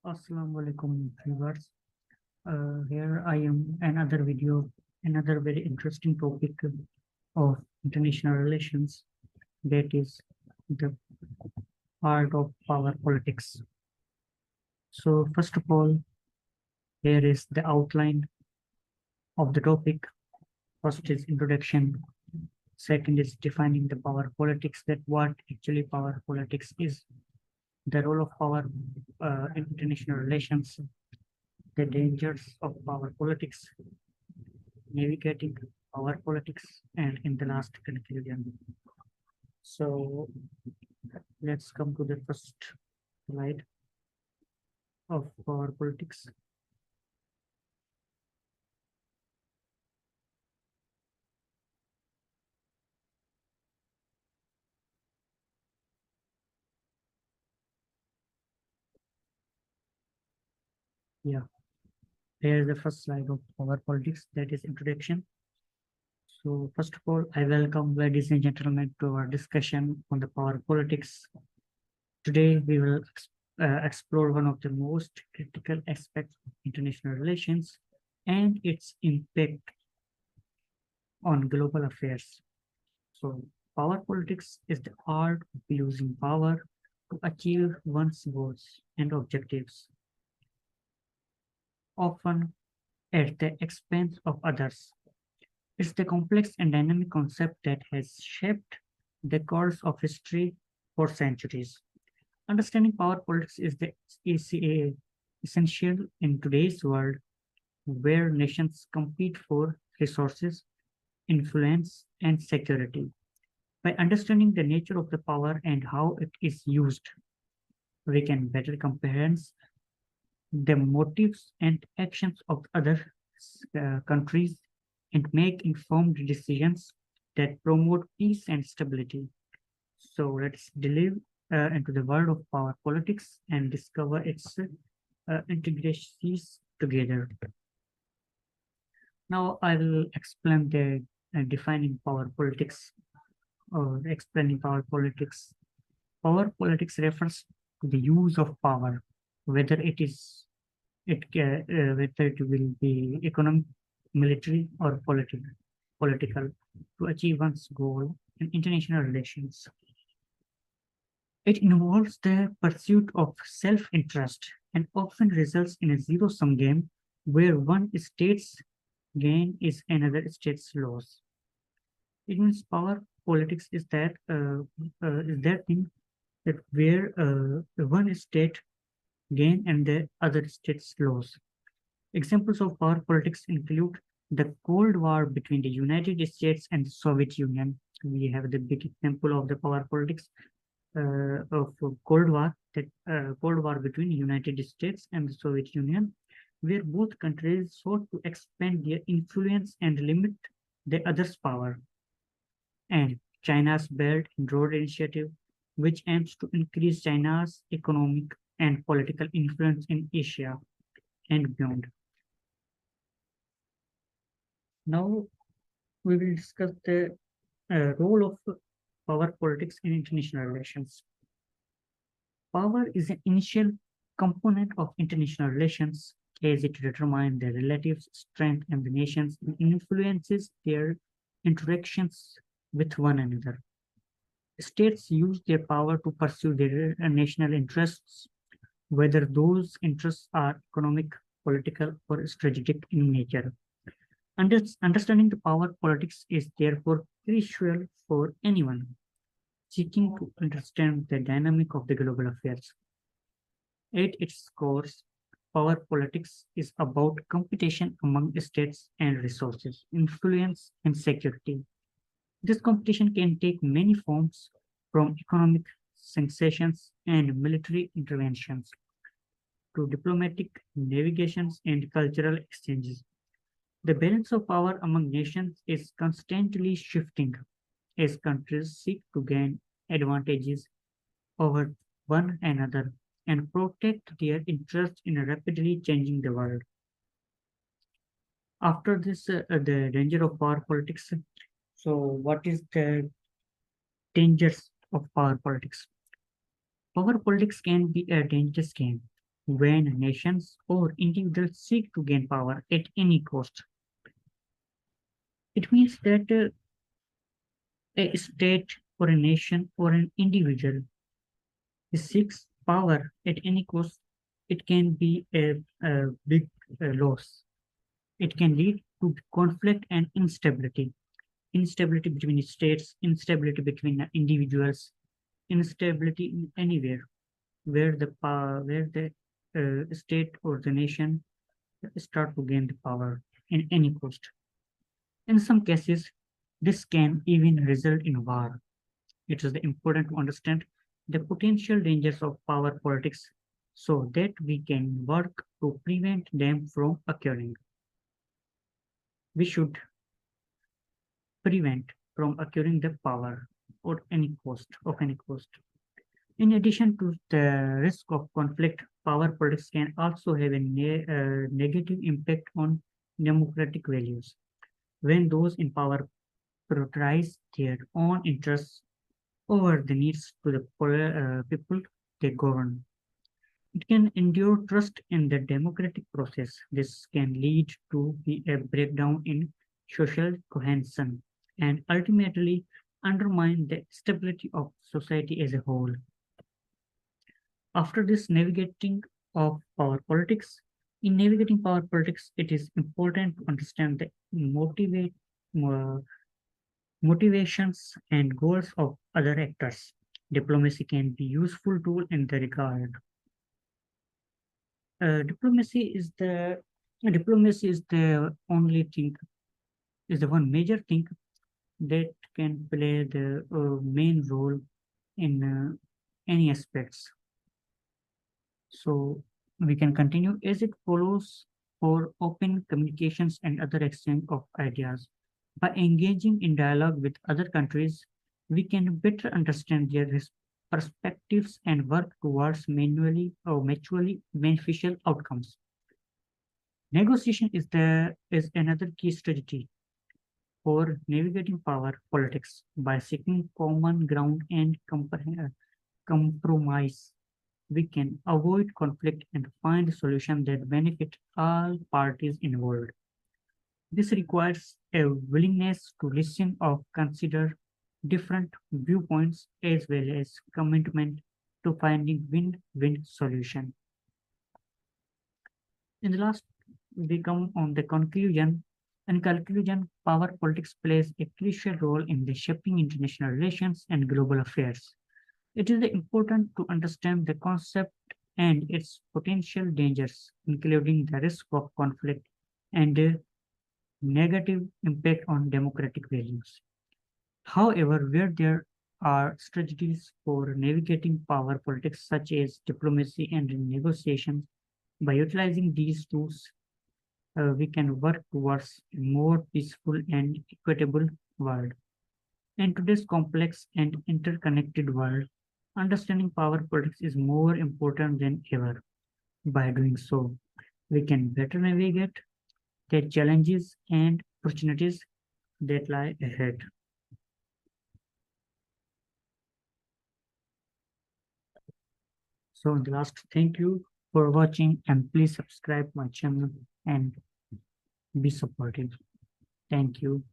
Assalamu alaikum viewers. Here I am another video, another very interesting topic of international relations, that is the art of power politics. So first of all, here is the outline of the topic. First is introduction. Second is defining the power politics, that what actually power politics is, the role of power in international relations, the dangers of power politics, navigating power politics, and in the last conclusion. So let's come to the first slide of power politics. Yeah, here is the first slide of power politics, that is introduction. So first of all, I welcome ladies and gentlemen to our discussion on the power politics. Today we will explore one of the most critical aspects of international relations and its impact on global affairs. So, power politics is the art of using power to achieve one's goals and objectives, often at the expense of others. It's the complex and dynamic concept that has shaped the course of history for centuries. Understanding power politics is essential in today's world where nations compete for resources, influence, and security. By understanding the nature of the power and how it is used, we can better comprehend the motives and actions of other countries and make informed decisions that promote peace and stability. So let's delve into the world of power politics and discover its integrations together. Now I will explain the defining power politics or explaining power politics. Power politics refers to the use of power, whether whether it will be economic, military, or political, to achieve one's goal in international relations. It involves the pursuit of self-interest and often results in a zero-sum game where one state's gain is another state's loss. It means power politics is that thing that where one state gain and the other states lose. Examples of power politics include the Cold War between the United States and the Soviet Union. We have the big example of the power politics of Cold War between the United States and the Soviet Union, where both countries sought to expand their influence and limit the other's power. And China's Belt and Road Initiative, which aims to increase China's economic and political influence in Asia and beyond. Now we will discuss the role of power politics in international relations. Power is an initial component of international relations as it determines the relative strength and the nations and influences their interactions with one another. States use their power to pursue their national interests, whether those interests are economic, political, or strategic in nature. Understanding the power politics is therefore crucial for anyone seeking to understand the dynamic of the global affairs. At its core, power politics is about competition among states and resources, influence, and security. This competition can take many forms, from economic sanctions and military interventions to diplomatic navigations and cultural exchanges. The balance of power among nations is constantly shifting as countries seek to gain advantages over one another and protect their interests in a rapidly changing the world. After this, the danger of power politics. So, what is the dangers of power politics? Power politics can be a dangerous game when nations or individuals seek to gain power at any cost. It means that a state or a nation or an individual seeks power at any cost. It can be a big loss. It can lead to conflict and instability. Instability between states, instability between individuals, instability in anywhere where the state or the nation start to gain the power in any cost. In some cases, this can even result in war. It is important to understand the potential dangers of power politics so that we can work to prevent them from occurring. We should prevent from occurring the power or any cost of any cost. In addition to the risk of conflict, power politics can also have a negative impact on democratic values. When those in power prioritize their own interests over the needs to the people they govern, it can endure trust in the democratic process. This can lead to a breakdown in social cohesion and ultimately undermine the stability of society as a whole. After this navigating of power politics, in navigating power politics, it is important to understand the uh, motivations and goals of other actors. Diplomacy can be useful tool in the regard. Diplomacy is the only thing, is the one major thing that can play the main role in any aspects. So we can continue as it follows for open communications and other exchange of ideas. By engaging in dialogue with other countries, we can better understand their perspectives and work towards manually or mutually beneficial outcomes. Negotiation is another key strategy for navigating power politics by seeking common ground and compromise. We can avoid conflict and find solutions that benefit all parties involved. This requires a willingness to listen or consider different viewpoints as well as commitment to finding win-win solution. In the last, we come on the conclusion. In conclusion, power politics plays a crucial role in the shaping international relations and global affairs. It is important to understand the concept and its potential dangers, including the risk of conflict and the negative impact on democratic values. However, where there are strategies for navigating power politics, such as diplomacy and negotiations, by utilizing these tools, we can work towards a more peaceful and equitable world. In today's complex and interconnected world, understanding power politics is more important than ever. By doing so, we can better navigate the challenges and opportunities that lie ahead. So, the last, thank you for watching and please subscribe my channel and be supportive. Thank you.